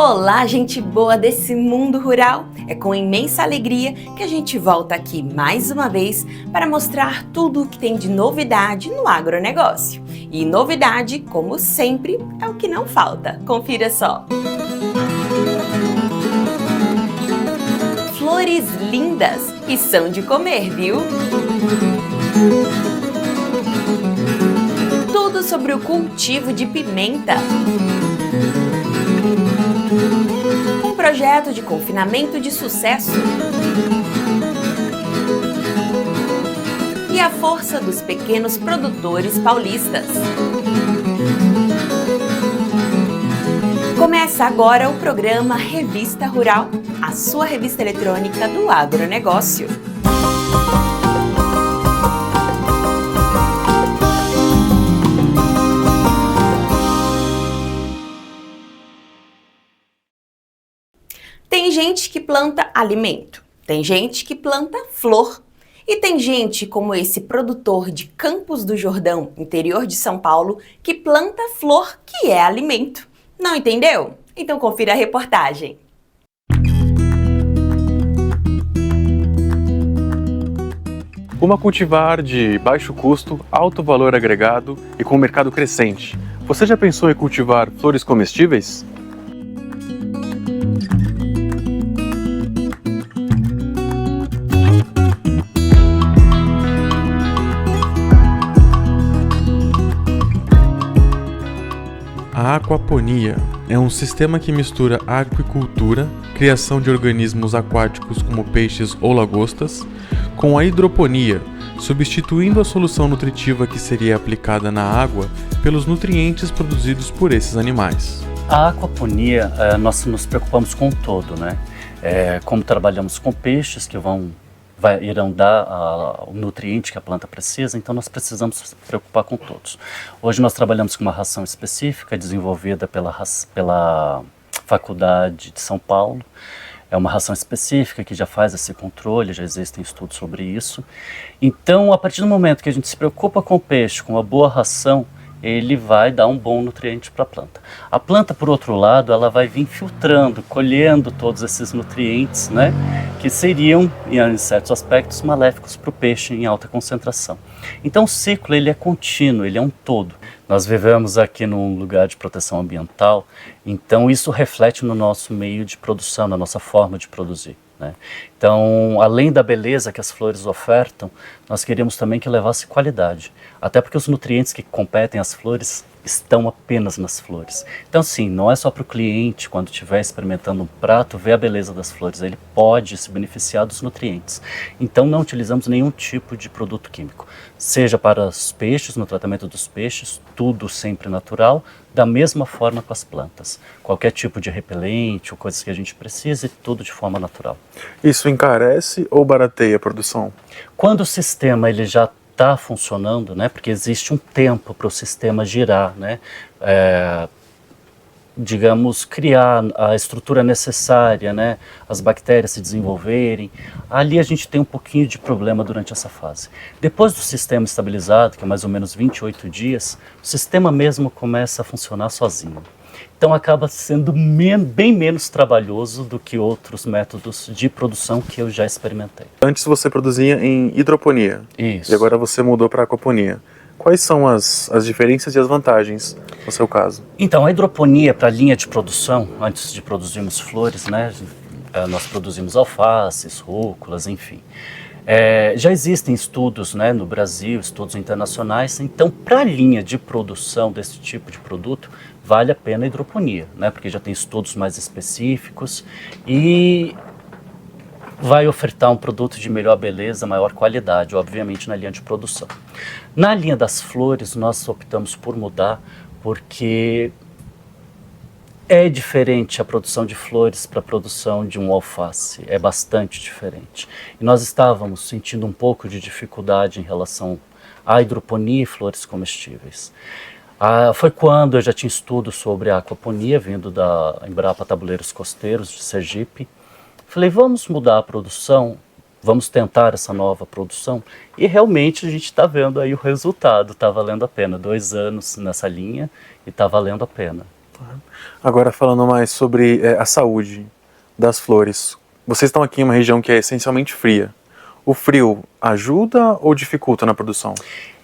Olá, gente boa desse mundo rural! É com imensa alegria que a gente volta aqui mais uma vez para mostrar tudo o que tem de novidade no agronegócio. E novidade, como sempre, é o que não falta. Confira só! Flores lindas e são de comer, viu? Tudo sobre o cultivo de pimenta. Um projeto de confinamento de sucesso. E a força dos pequenos produtores paulistas. Começa agora o programa Revista Rural, a sua revista eletrônica do agronegócio. Tem gente que planta alimento, tem gente que planta flor e tem gente como esse produtor de Campos do Jordão, interior de São Paulo, que planta flor que é alimento. Não entendeu? Então confira a reportagem. Uma cultivar de baixo custo, alto valor agregado e com mercado crescente. Você já pensou em cultivar flores comestíveis? A aquaponia é um sistema que mistura aquicultura, criação de organismos aquáticos como peixes ou lagostas, com a hidroponia, substituindo a solução nutritiva que seria aplicada na água pelos nutrientes produzidos por esses animais. A aquaponia, nós nos preocupamos com o todo, né? Como trabalhamos com peixes que irão dar o nutriente que a planta precisa, então nós precisamos se preocupar com todos. Hoje nós trabalhamos com uma ração específica desenvolvida pela Faculdade de São Paulo. É uma ração específica que já faz esse controle, já existem estudos sobre isso. Então, a partir do momento que a gente se preocupa com o peixe, com uma boa ração, ele vai dar um bom nutriente para a planta. A planta, por outro lado, ela vai vir filtrando, colhendo todos esses nutrientes, né, que seriam, em certos aspectos, maléficos para o peixe em alta concentração. Então o ciclo ele é contínuo, ele é um todo. Nós vivemos aqui num lugar de proteção ambiental, então isso reflete no nosso meio de produção, na nossa forma de produzir, né? Então, além da beleza que as flores ofertam, nós queríamos também que levasse qualidade. Até porque os nutrientes que competem às flores estão apenas nas flores. Então, sim, não é só para o cliente, quando estiver experimentando um prato, ver a beleza das flores. Ele pode se beneficiar dos nutrientes. Então, não utilizamos nenhum tipo de produto químico. Seja para os peixes, no tratamento dos peixes, tudo sempre natural, da mesma forma com as plantas. Qualquer tipo de repelente ou coisas que a gente precise, tudo de forma natural. Isso encarece ou barateia a produção? Quando o sistema ele já está funcionando, né, porque existe um tempo para o sistema girar, né, digamos, criar a estrutura necessária, né, as bactérias se desenvolverem, ali a gente tem um pouquinho de problema durante essa fase. Depois do sistema estabilizado, que é mais ou menos 28 dias, o sistema mesmo começa a funcionar sozinho. Então acaba sendo bem menos trabalhoso do que outros métodos de produção que eu já experimentei. Antes você produzia em hidroponia. Isso. E agora você mudou para aquaponia. Quais são as diferenças e as vantagens no seu caso? Então, a hidroponia para a linha de produção, antes de produzirmos flores, né, nós produzimos alfaces, rúculas, enfim. Já existem estudos, né, no Brasil, estudos internacionais, então para a linha de produção desse tipo de produto, vale a pena a hidroponia, né, porque já tem estudos mais específicos e vai ofertar um produto de melhor beleza, maior qualidade, obviamente na linha de produção. Na linha das flores, nós optamos por mudar porque é diferente a produção de flores para a produção de um alface, é bastante diferente. E nós estávamos sentindo um pouco de dificuldade em relação à hidroponia e flores comestíveis. Foi quando eu já tinha estudo sobre a aquaponia, vindo da Embrapa Tabuleiros Costeiros, de Sergipe. Falei, vamos mudar a produção, vamos tentar essa nova produção. E realmente a gente está vendo aí o resultado, está valendo a pena. 2 anos nessa linha e está valendo a pena. Agora falando mais sobre a saúde das flores. Vocês estão aqui em uma região que é essencialmente fria. O frio ajuda ou dificulta na produção?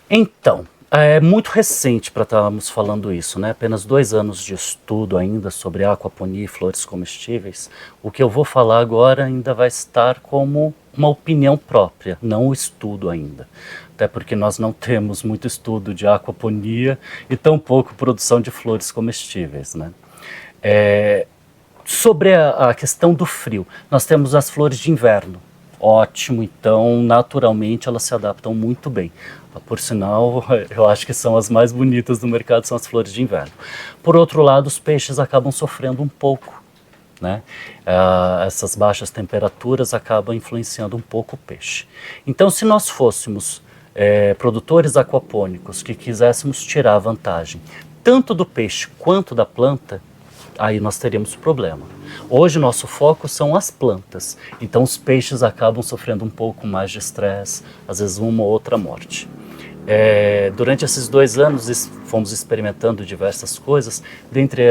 Então, é muito recente para estarmos falando isso, né? Apenas 2 anos de estudo ainda sobre aquaponia e flores comestíveis. O que eu vou falar agora ainda vai estar como uma opinião própria, não o estudo ainda. Até porque nós não temos muito estudo de aquaponia e tampouco produção de flores comestíveis, né? Sobre a questão do frio, nós temos as flores de inverno. Ótimo, então naturalmente elas se adaptam muito bem. Por sinal, eu acho que são as mais bonitas do mercado, são as flores de inverno. Por outro lado, os peixes acabam sofrendo um pouco, né? Essas baixas temperaturas acabam influenciando um pouco o peixe. Então, se nós fôssemos produtores aquapônicos que quiséssemos tirar a vantagem tanto do peixe quanto da planta, aí nós teríamos problema. Hoje nosso foco são as plantas, então os peixes acabam sofrendo um pouco mais de estresse, às vezes uma ou outra morte. Durante esses 2 anos fomos experimentando diversas coisas, dentre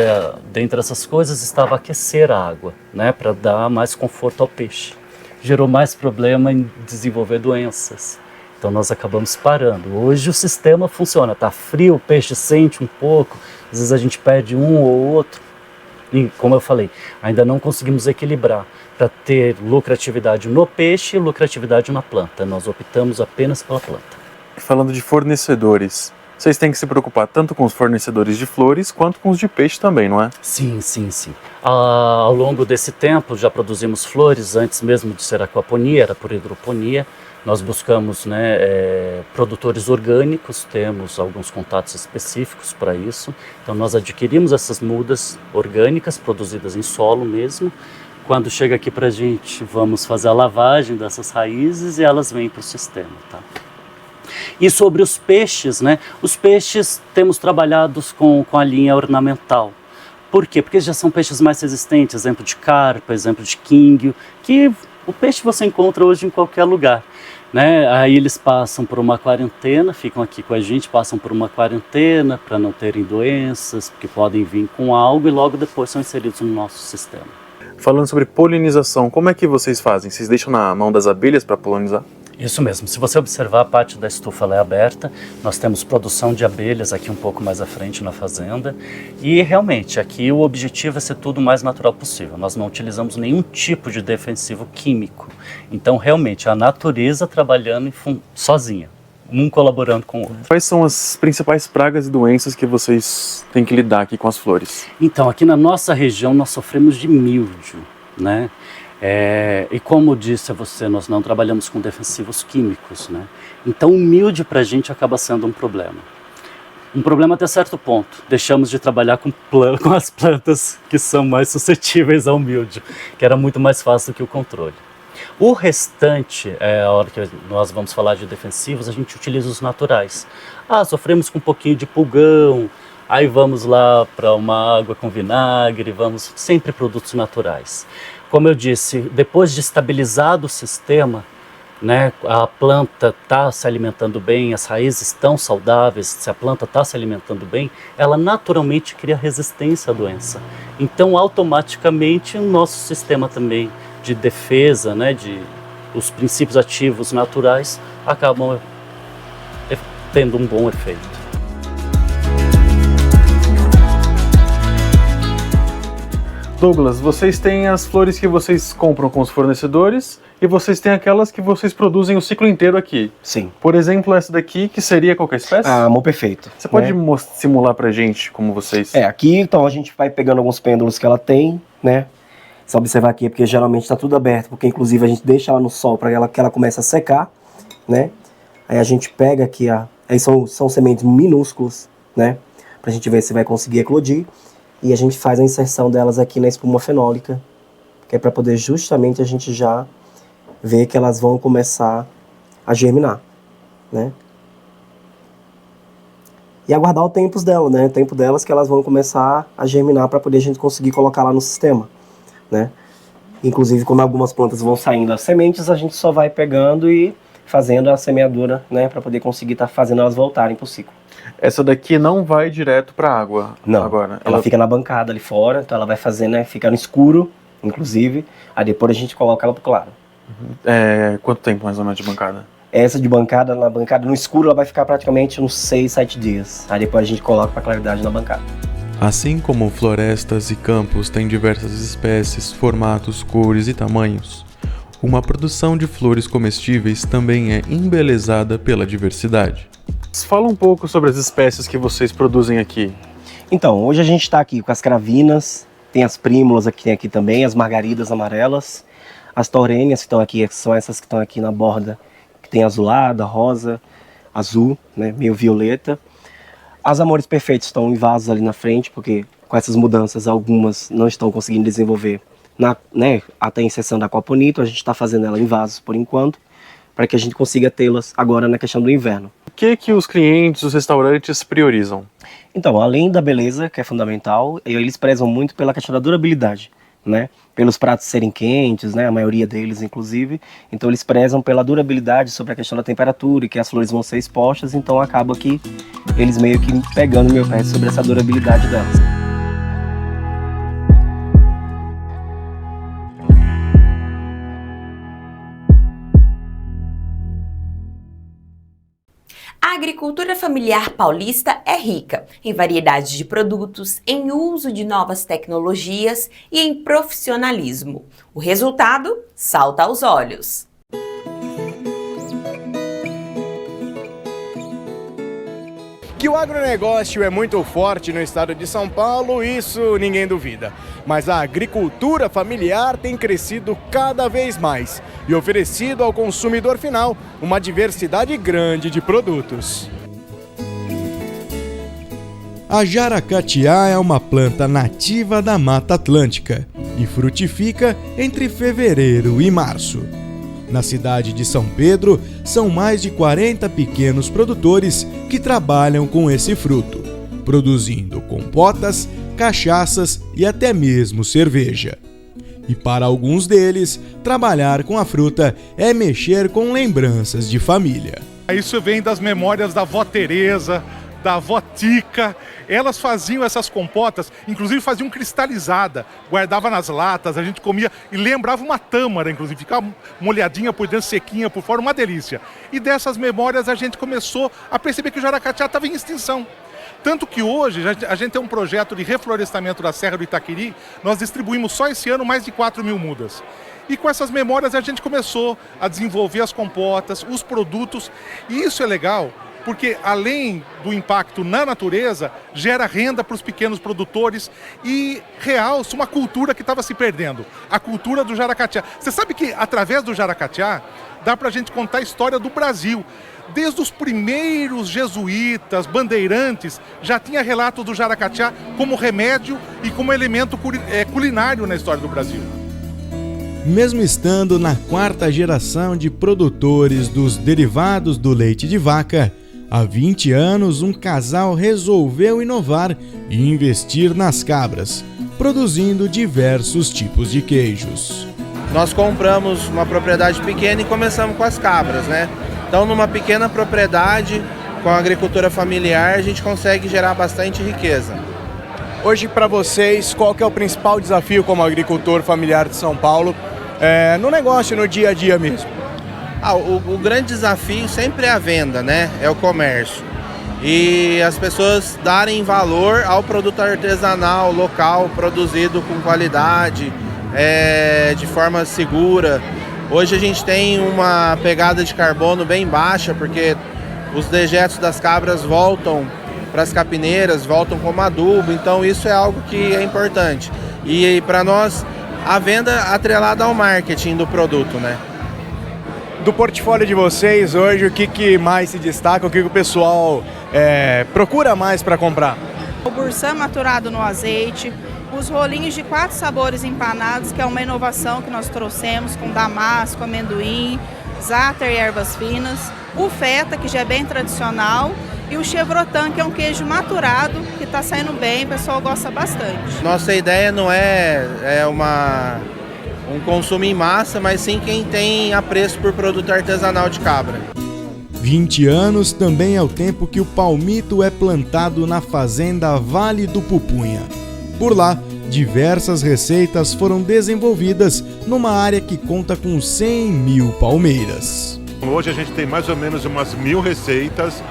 essas coisas estava aquecer a água, né, para dar mais conforto ao peixe. Gerou mais problema em desenvolver doenças, então nós acabamos parando. Hoje o sistema funciona, está frio, o peixe sente um pouco, às vezes a gente perde um ou outro. E, como eu falei, ainda não conseguimos equilibrar para ter lucratividade no peixe e lucratividade na planta. Nós optamos apenas pela planta. Falando de fornecedores, vocês têm que se preocupar tanto com os fornecedores de flores quanto com os de peixe também, não é? Sim. Ao longo desse tempo já produzimos flores, antes mesmo de ser aquaponia, era por hidroponia. Nós buscamos, né, produtores orgânicos, temos alguns contatos específicos para isso. Então nós adquirimos essas mudas orgânicas, produzidas em solo mesmo. Quando chega aqui para a gente, vamos fazer a lavagem dessas raízes e elas vêm para o sistema, tá? E sobre os peixes, né? Os peixes temos trabalhado com a linha ornamental. Por quê? Porque já são peixes mais resistentes, exemplo de carpa, exemplo de quinguio, que o peixe você encontra hoje em qualquer lugar, né? Aí eles passam por uma quarentena, ficam aqui com a gente, passam por uma quarentena para não terem doenças, porque podem vir com algo e logo depois são inseridos no nosso sistema. Falando sobre polinização, como é que vocês fazem? Vocês deixam na mão das abelhas para polinizar? Isso mesmo, se você observar a parte da estufa ela é aberta, nós temos produção de abelhas aqui um pouco mais à frente na fazenda e realmente aqui o objetivo é ser tudo o mais natural possível, nós não utilizamos nenhum tipo de defensivo químico, então realmente a natureza trabalhando sozinha, um colaborando com o outro. Quais são as principais pragas e doenças que vocês têm que lidar aqui com as flores? Então aqui na nossa região nós sofremos de míldio, né? E como disse a você, nós não trabalhamos com defensivos químicos, né? Então o míldio para a gente acaba sendo um problema. Um problema até certo ponto. Deixamos de trabalhar com as plantas que são mais suscetíveis ao míldio, que era muito mais fácil do que o controle. O restante, a hora que nós vamos falar de defensivos, a gente utiliza os naturais. Sofremos com um pouquinho de pulgão, aí vamos lá para uma água com vinagre, vamos sempre produtos naturais. Como eu disse, depois de estabilizado o sistema, né, a planta está se alimentando bem, as raízes estão saudáveis, se a planta está se alimentando bem, ela naturalmente cria resistência à doença. Então, automaticamente, o nosso sistema também de defesa, né, os princípios ativos naturais, acabam tendo um bom efeito. Douglas, vocês têm as flores que vocês compram com os fornecedores e vocês têm aquelas que vocês produzem o ciclo inteiro aqui. Sim. Por exemplo, essa daqui, que seria qualquer espécie? Amor perfeito. Você pode simular pra gente como vocês... Aqui então a gente vai pegando alguns pêndulos que ela tem, né? Só observar aqui, porque geralmente está tudo aberto, porque inclusive a gente deixa ela no sol para que ela comece a secar, né? Aí a gente pega aqui, aí são sementes minúsculas, né? Pra gente ver se vai conseguir eclodir. E a gente faz a inserção delas aqui na espuma fenólica, que é para poder justamente a gente já ver que elas vão começar a germinar, né? E aguardar o tempo dela, né? O tempo delas que elas vão começar a germinar para poder a gente conseguir colocar lá no sistema, né? Inclusive, quando algumas plantas vão saindo as sementes, a gente só vai pegando e fazendo a semeadura, né? Para poder conseguir estar fazendo elas voltarem para o ciclo. Essa daqui não vai direto para água. Não, agora. ela fica na bancada ali fora, então ela vai fazendo, né, fica no escuro, inclusive, aí depois a gente coloca ela pro claro. Quanto tempo mais ou menos de bancada? Essa de bancada, na bancada no escuro, ela vai ficar praticamente uns 6, 7 dias. Aí depois a gente coloca pra claridade na bancada. Assim como florestas e campos têm diversas espécies, formatos, cores e tamanhos, uma produção de flores comestíveis também é embelezada pela diversidade. Fala um pouco sobre as espécies que vocês produzem aqui. Então, hoje a gente está aqui com as cravinas, tem as prímulas que tem aqui também, as margaridas amarelas, as taurênias que estão aqui, que são essas que estão aqui na borda, que tem azulada, rosa, azul, né, meio violeta. As amores perfeitos estão em vasos ali na frente, porque com essas mudanças algumas não estão conseguindo desenvolver, até a inserção da aquaponito, a gente está fazendo ela em vasos por enquanto, para que a gente consiga tê-las agora na questão do inverno. O que os clientes, os restaurantes priorizam? Então, além da beleza, que é fundamental, eles prezam muito pela questão da durabilidade, né? Pelos pratos serem quentes, né? A maioria deles, inclusive. Então, eles prezam pela durabilidade sobre a questão da temperatura e que as flores vão ser expostas. Então, acaba que eles meio que pegando meu pé sobre essa durabilidade delas. A agricultura familiar paulista é rica em variedades de produtos, em uso de novas tecnologias e em profissionalismo. O resultado salta aos olhos. Que o agronegócio é muito forte no estado de São Paulo, isso ninguém duvida. Mas a agricultura familiar tem crescido cada vez mais e oferecido ao consumidor final uma diversidade grande de produtos. A jaracatiá é uma planta nativa da Mata Atlântica e frutifica entre fevereiro e março. Na cidade de São Pedro, são mais de 40 pequenos produtores que trabalham com esse fruto, produzindo compotas, cachaças e até mesmo cerveja. E para alguns deles, trabalhar com a fruta é mexer com lembranças de família. Isso vem das memórias da avó Tereza, da avó Tica. Elas faziam essas compotas, inclusive faziam cristalizada, guardava nas latas, a gente comia e lembrava uma tâmara, inclusive, ficava molhadinha por dentro, sequinha por fora, uma delícia. E dessas memórias a gente começou a perceber que o jaracatiá estava em extinção. Tanto que hoje a gente tem um projeto de reflorestamento da Serra do Itaquiri, nós distribuímos só esse ano mais de 4.000 mudas. E com essas memórias a gente começou a desenvolver as compotas, os produtos, e isso é legal, porque além do impacto na natureza, gera renda para os pequenos produtores e realça uma cultura que estava se perdendo, a cultura do jaracatiá. Você sabe que através do jaracatiá dá para a gente contar a história do Brasil. Desde os primeiros jesuítas, bandeirantes, já tinha relatos do jaracatiá como remédio e como elemento culinário na história do Brasil. Mesmo estando na 4ª geração de produtores dos derivados do leite de vaca, há 20 anos um casal resolveu inovar e investir nas cabras, produzindo diversos tipos de queijos. Nós compramos uma propriedade pequena e começamos com as cabras, né? Então, numa pequena propriedade, com a agricultura familiar, a gente consegue gerar bastante riqueza. Hoje, para vocês, qual que é o principal desafio como agricultor familiar de São Paulo, no negócio, no dia a dia mesmo? O grande desafio sempre é a venda, né? É o comércio. E as pessoas darem valor ao produto artesanal, local, produzido com qualidade, de forma segura. Hoje a gente tem uma pegada de carbono bem baixa, porque os dejetos das cabras voltam para as capineiras, voltam como adubo, então isso é algo que é importante. E para nós, a venda atrelada ao marketing do produto, né? Do portfólio de vocês hoje, o que mais se destaca, o que o pessoal procura mais para comprar? O bursã maturado no azeite, os rolinhos de 4 sabores empanados, que é uma inovação que nós trouxemos com damasco, amendoim, záter e ervas finas, o feta, que já é bem tradicional, e o chevrotan, que é um queijo maturado, que está saindo bem, o pessoal gosta bastante. Nossa ideia não é um consumo em massa, mas sim quem tem apreço por produto artesanal de cabra. 20 anos também é o tempo que o palmito é plantado na fazenda Vale do Pupunha. Por lá, diversas receitas foram desenvolvidas numa área que conta com 100 mil palmeiras. Hoje a gente tem mais ou menos umas 1000 receitas,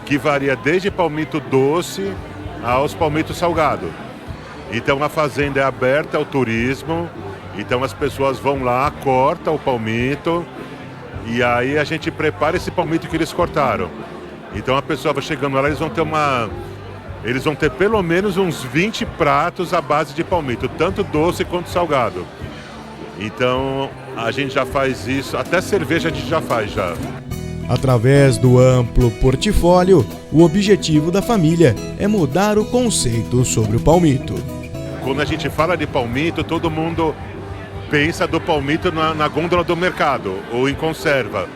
que varia desde palmito doce aos palmitos salgado. Então a fazenda é aberta ao turismo, então as pessoas vão lá, cortam o palmito e aí a gente prepara esse palmito que eles cortaram. Então a pessoa vai chegando lá, eles vão ter pelo menos uns 20 pratos à base de palmito, tanto doce quanto salgado. Então a gente já faz isso, até cerveja a gente já faz já. Através do amplo portfólio, o objetivo da família é mudar o conceito sobre o palmito. Quando a gente fala de palmito, todo mundo pensa do palmito na gôndola do mercado ou em conserva.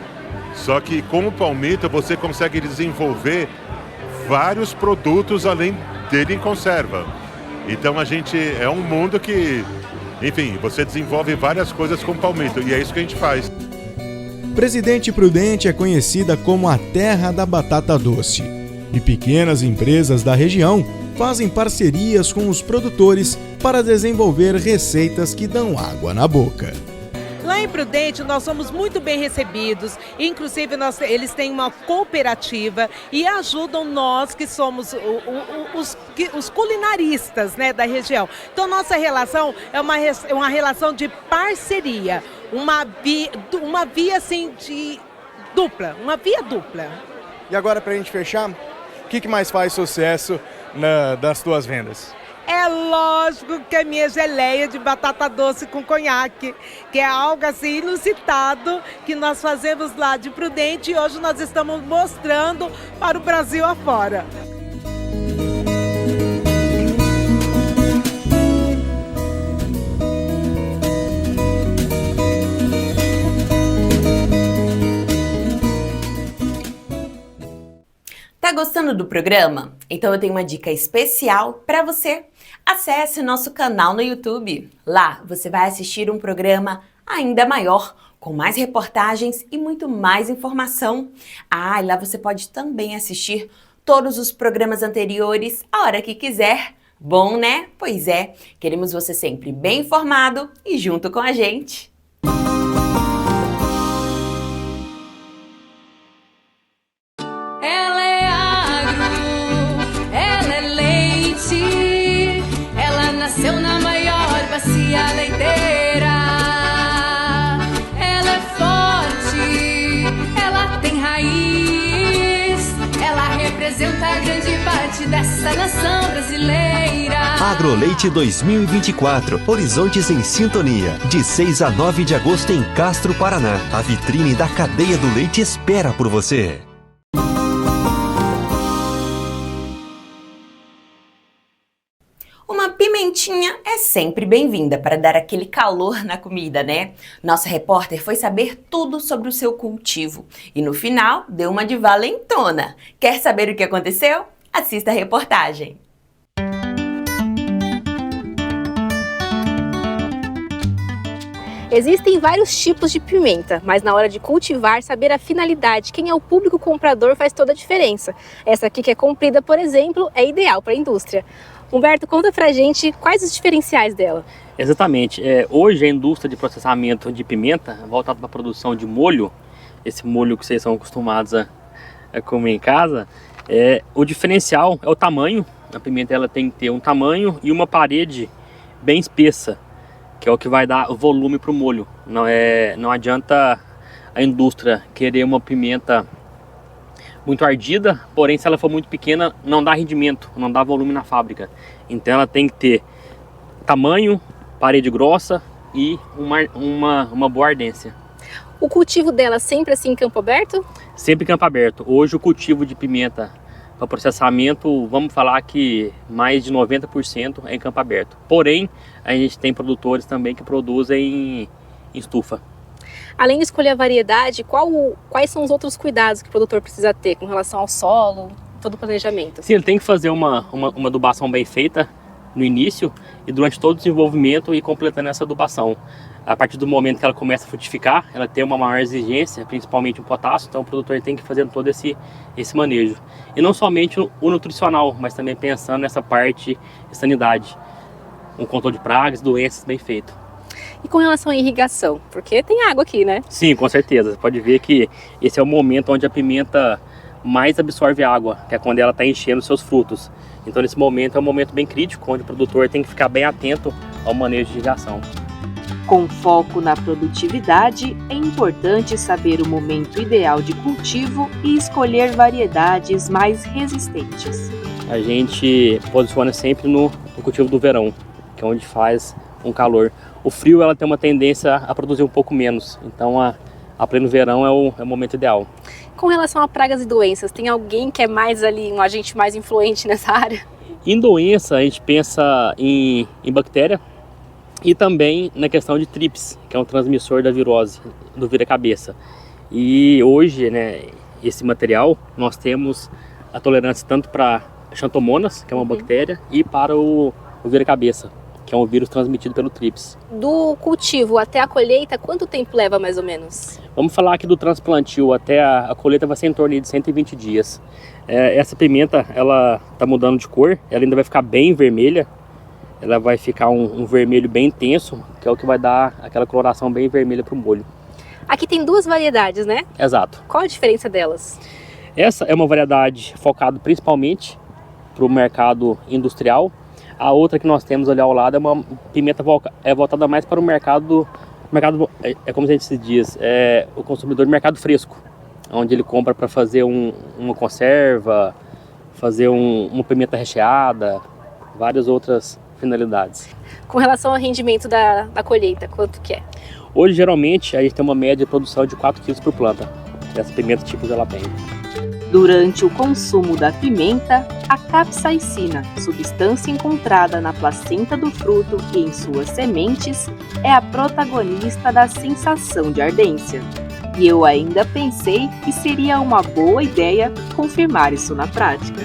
Só que com o palmito você consegue desenvolver vários produtos além dele em conserva. Então é um mundo que, enfim, você desenvolve várias coisas com palmito e é isso que a gente faz. Presidente Prudente é conhecida como a terra da batata doce e pequenas empresas da região fazem parcerias com os produtores para desenvolver receitas que dão água na boca. Lá em Prudente nós somos muito bem recebidos, inclusive eles têm uma cooperativa e ajudam nós que somos os culinaristas, né, da região. Então nossa relação é uma relação de parceria, uma via assim de dupla, uma via dupla. E agora, para a gente fechar, o que mais faz sucesso das tuas vendas? É lógico que a minha geleia de batata doce com conhaque, que é algo assim inusitado que nós fazemos lá de Prudente e hoje nós estamos mostrando para o Brasil afora. Tá gostando do programa? Então eu tenho uma dica especial para você. Acesse o nosso canal no YouTube. Lá você vai assistir um programa ainda maior, com mais reportagens e muito mais informação. E lá você pode também assistir todos os programas anteriores a hora que quiser. Bom, né? Pois é, queremos você sempre bem informado e junto com a gente. Nasceu na maior bacia leiteira. Ela é forte, ela tem raiz. Ela representa grande parte dessa nação brasileira. Agroleite 2024, Horizontes em Sintonia. De 6 a 9 de agosto em Castro, Paraná. A vitrine da cadeia do leite espera por você. Uma pimentinha é sempre bem-vinda para dar aquele calor na comida, né? Nossa repórter foi saber tudo sobre o seu cultivo e no final deu uma de valentona. Quer saber o que aconteceu? Assista a reportagem. Existem vários tipos de pimenta, mas na hora de cultivar, saber a finalidade, quem é o público comprador faz toda a diferença. Essa aqui que é comprida, por exemplo, é ideal para a indústria. Humberto, conta pra gente quais os diferenciais dela. Exatamente. Hoje a indústria de processamento de pimenta, voltada para a produção de molho, esse molho que vocês são acostumados a comer em casa, o diferencial é o tamanho. A pimenta ela tem que ter um tamanho e uma parede bem espessa, que é o que vai dar volume para o molho. Não adianta a indústria querer uma pimenta muito ardida, porém se ela for muito pequena não dá rendimento, não dá volume na fábrica. Então ela tem que ter tamanho, parede grossa e uma boa ardência. O cultivo dela sempre assim em campo aberto? Sempre em campo aberto. Hoje o cultivo de pimenta para processamento, vamos falar que mais de 90% é em campo aberto. Porém, a gente tem produtores também que produzem em estufa. Além de escolher a variedade, quais são os outros cuidados que o produtor precisa ter com relação ao solo, todo o planejamento? Sim, ele tem que fazer uma adubação bem feita no início e durante todo o desenvolvimento e completando essa adubação. A partir do momento que ela começa a frutificar, ela tem uma maior exigência, principalmente o potássio, então o produtor tem que fazer todo esse manejo. E não somente o nutricional, mas também pensando nessa parte de sanidade, um controle de pragas, doenças bem feito. E com relação à irrigação, porque tem água aqui, né? Sim, com certeza. Você pode ver que esse é o momento onde a pimenta mais absorve água, que é quando ela está enchendo seus frutos. Então nesse momento é um momento bem crítico, onde o produtor tem que ficar bem atento ao manejo de irrigação. Com foco na produtividade, é importante saber o momento ideal de cultivo e escolher variedades mais resistentes. A gente posiciona sempre no cultivo do verão, que é onde faz um calor. O frio ela tem uma tendência a produzir um pouco menos, então a pleno verão é o momento ideal. Com relação a pragas e doenças, tem alguém que é mais ali, um agente mais influente nessa área? Em doença, a gente pensa em bactéria e também na questão de trips, que é um transmissor da virose, do vira-cabeça. E hoje, né, esse material, nós temos a tolerância tanto para xantomonas, que é uma bactéria, e para o vira-cabeça, que é um vírus transmitido pelo trips. Do cultivo até a colheita, quanto tempo leva mais ou menos? Vamos falar aqui do transplantio até a colheita vai ser em torno de 120 dias. Essa pimenta, ela está mudando de cor, ela ainda vai ficar bem vermelha, ela vai ficar um vermelho bem intenso, que é o que vai dar aquela coloração bem vermelha para o molho. Aqui tem duas variedades, né? Exato. Qual a diferença delas? Essa é uma variedade focada principalmente para o mercado industrial. A outra que nós temos ali ao lado é uma pimenta voltada mais para o mercado como a gente se diz, o consumidor de mercado fresco, onde ele compra para fazer uma conserva, fazer uma pimenta recheada, várias outras finalidades. Com relação ao rendimento da colheita, quanto que é? Hoje, geralmente, a gente tem uma média de produção de 4 kg por planta. Essa pimenta tipo jalapeño. Durante o consumo da pimenta, a capsaicina, substância encontrada na placenta do fruto e em suas sementes, é a protagonista da sensação de ardência. E eu ainda pensei que seria uma boa ideia confirmar isso na prática.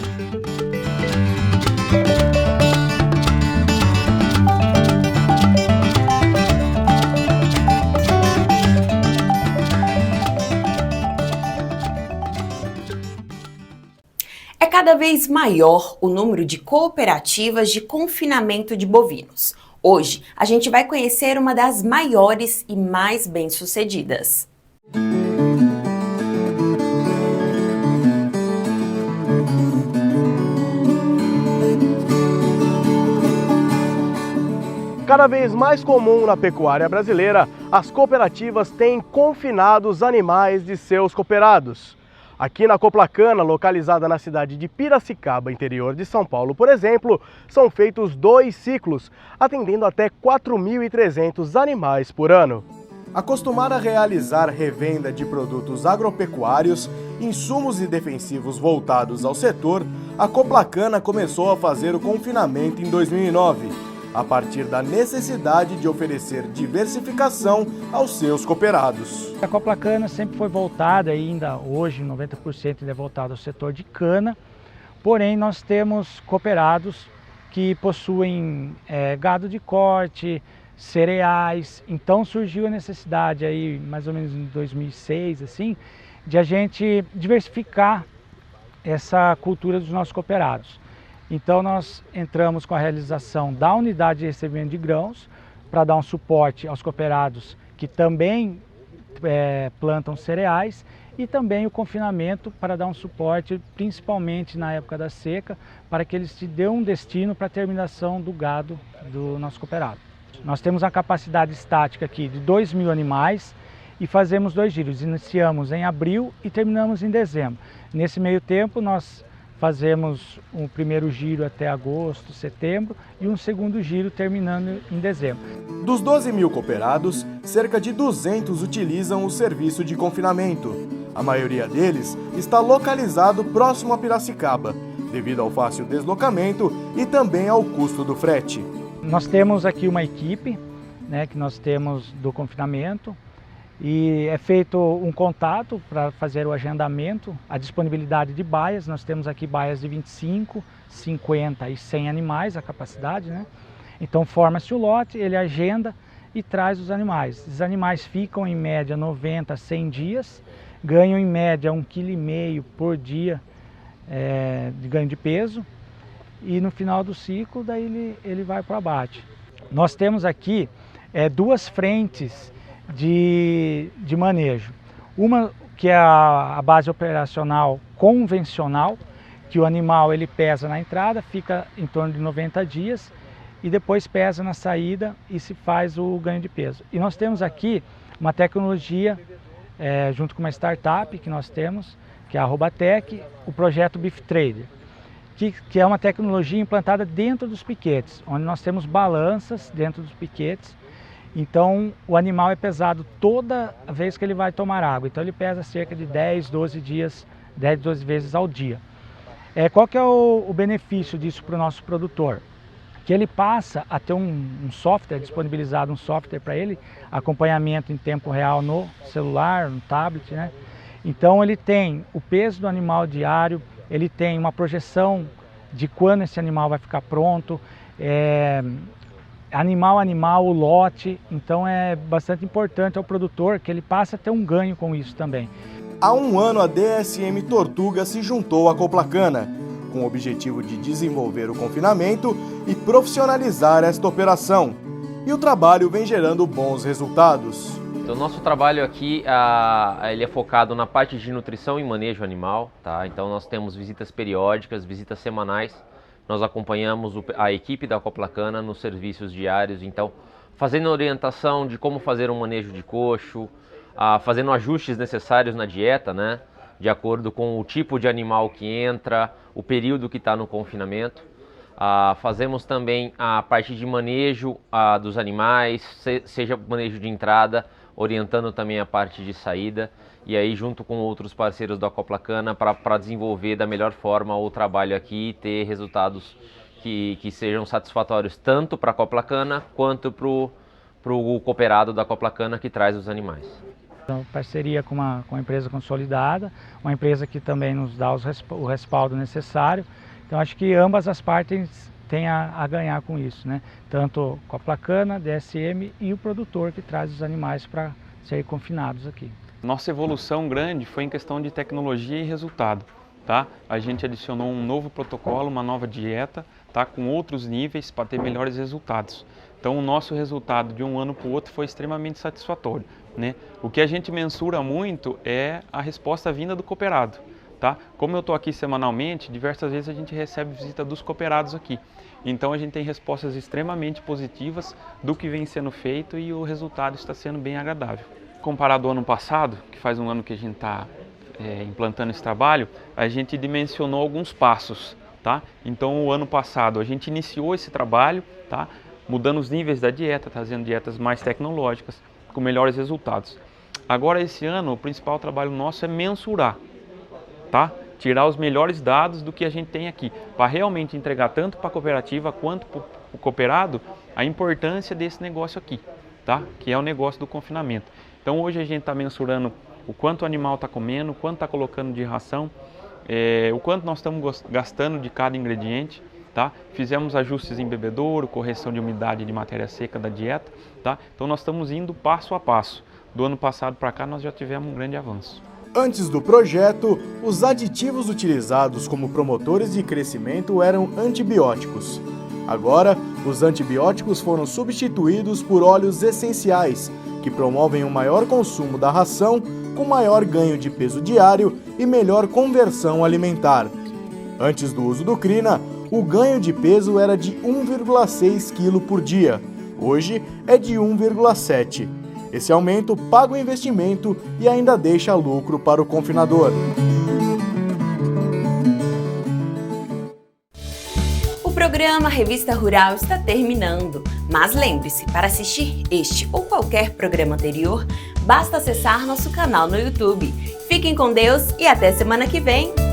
É cada vez maior o número de cooperativas de confinamento de bovinos. Hoje, a gente vai conhecer uma das maiores e mais bem-sucedidas. Cada vez mais comum na pecuária brasileira, as cooperativas têm confinado os animais de seus cooperados. Aqui na Coplacana, localizada na cidade de Piracicaba, interior de São Paulo, por exemplo, são feitos 2 ciclos, atendendo até 4.300 animais por ano. Acostumada a realizar revenda de produtos agropecuários, insumos e defensivos voltados ao setor, a Coplacana começou a fazer o confinamento em 2009, a partir da necessidade de oferecer diversificação aos seus cooperados. A Coplacana sempre foi voltada, ainda hoje 90% é voltado ao setor de cana, porém nós temos cooperados que possuem gado de corte, cereais, então surgiu a necessidade aí mais ou menos em 2006 assim, de a gente diversificar essa cultura dos nossos cooperados. Então nós entramos com a realização da unidade de recebimento de grãos para dar um suporte aos cooperados que também plantam cereais e também o confinamento para dar um suporte principalmente na época da seca para que eles se dêem um destino para a terminação do gado do nosso cooperado. Nós temos a capacidade estática aqui de 2.000 animais e fazemos 2 giros, iniciamos em abril e terminamos em dezembro. Nesse meio tempo nós fazemos um primeiro giro até agosto, setembro e um segundo giro terminando em dezembro. Dos 12.000 cooperados, cerca de 200 utilizam o serviço de confinamento. A maioria deles está localizado próximo a Piracicaba, devido ao fácil deslocamento e também ao custo do frete. Nós temos aqui uma equipe, que nós temos do confinamento, e é feito um contato para fazer o agendamento, a disponibilidade de baias. Nós temos aqui baias de 25, 50 e 100 animais, a capacidade, né? Então forma-se o lote, ele agenda e traz os animais. Os animais ficam em média 90 a 100 dias, ganham em média 1,5 kg por dia de ganho de peso, e no final do ciclo daí ele vai para o abate. Nós temos aqui duas frentes de manejo. Uma que é a base operacional convencional, que o animal ele pesa na entrada, fica em torno de 90 dias e depois pesa na saída e se faz o ganho de peso. E nós temos aqui uma tecnologia, junto com uma startup que nós temos, que é a Robatec, o projeto Beef Trader, que é uma tecnologia implantada dentro dos piquetes, onde nós temos balanças dentro dos piquetes. Então o animal é pesado toda vez que ele vai tomar água, então ele pesa cerca de 10, 12 vezes ao dia. Qual que é o benefício disso para o nosso produtor? Que ele passa a ter um software, disponibilizado um software para ele, acompanhamento em tempo real no celular, no tablet, né? Então ele tem o peso do animal diário, ele tem uma projeção de quando esse animal vai ficar pronto, animal a animal, o lote. Então é bastante importante ao produtor que ele passe a ter um ganho com isso também. Há um ano a DSM Tortuga se juntou à Coplacana, com o objetivo de desenvolver o confinamento e profissionalizar esta operação. E o trabalho vem gerando bons resultados. Então, nosso trabalho aqui ele é focado na parte de nutrição e manejo animal, tá? Então nós temos visitas periódicas, visitas semanais. Nós acompanhamos a equipe da Coplacana nos serviços diários, então fazendo orientação de como fazer um manejo de coxo, fazendo ajustes necessários na dieta, né? De acordo com o tipo de animal que entra, o período que está no confinamento. Fazemos também a parte de manejo dos animais, seja manejo de entrada, orientando também a parte de saída, e aí junto com outros parceiros da Coplacana para desenvolver da melhor forma o trabalho aqui e ter resultados que sejam satisfatórios tanto para a Coplacana quanto para o cooperado da Coplacana que traz os animais. Então, parceria com uma empresa consolidada, uma empresa que também nos dá o respaldo necessário. Então acho que ambas as partes têm a ganhar com isso, né? Tanto Coplacana, DSM e o produtor que traz os animais para serem confinados aqui. Nossa evolução grande foi em questão de tecnologia e resultado, tá? A gente adicionou um novo protocolo, uma nova dieta, tá? Com outros níveis para ter melhores resultados. Então o nosso resultado de um ano para o outro foi extremamente satisfatório, né? O que a gente mensura muito é a resposta vinda do cooperado. Tá? Como eu estou aqui semanalmente, diversas vezes a gente recebe visita dos cooperados aqui. Então a gente tem respostas extremamente positivas do que vem sendo feito e o resultado está sendo bem agradável. Comparado ao ano passado, que faz um ano que a gente está implantando esse trabalho, a gente dimensionou alguns passos. Tá? Então o ano passado a gente iniciou esse trabalho, tá? Mudando os níveis da dieta, trazendo dietas mais tecnológicas, com melhores resultados. Agora esse ano o principal trabalho nosso é mensurar. Tá? Tirar os melhores dados do que a gente tem aqui, para realmente entregar tanto para a cooperativa quanto para o cooperado a importância desse negócio aqui, tá? Que é o negócio do confinamento. Então hoje a gente está mensurando o quanto o animal está comendo, o quanto está colocando de ração, o quanto nós estamos gastando de cada ingrediente. Tá? Fizemos ajustes em bebedouro, correção de umidade e de matéria seca da dieta. Tá? Então nós estamos indo passo a passo. Do ano passado para cá nós já tivemos um grande avanço. Antes do projeto, os aditivos utilizados como promotores de crescimento eram antibióticos. Agora, os antibióticos foram substituídos por óleos essenciais, que promovem um maior consumo da ração, com maior ganho de peso diário e melhor conversão alimentar. Antes do uso do Crina, o ganho de peso era de 1,6 kg por dia. Hoje é de 1,7 kg. Esse aumento paga o investimento e ainda deixa lucro para o confinador. O programa Revista Rural está terminando, mas lembre-se, para assistir este ou qualquer programa anterior, basta acessar nosso canal no YouTube. Fiquem com Deus e até semana que vem!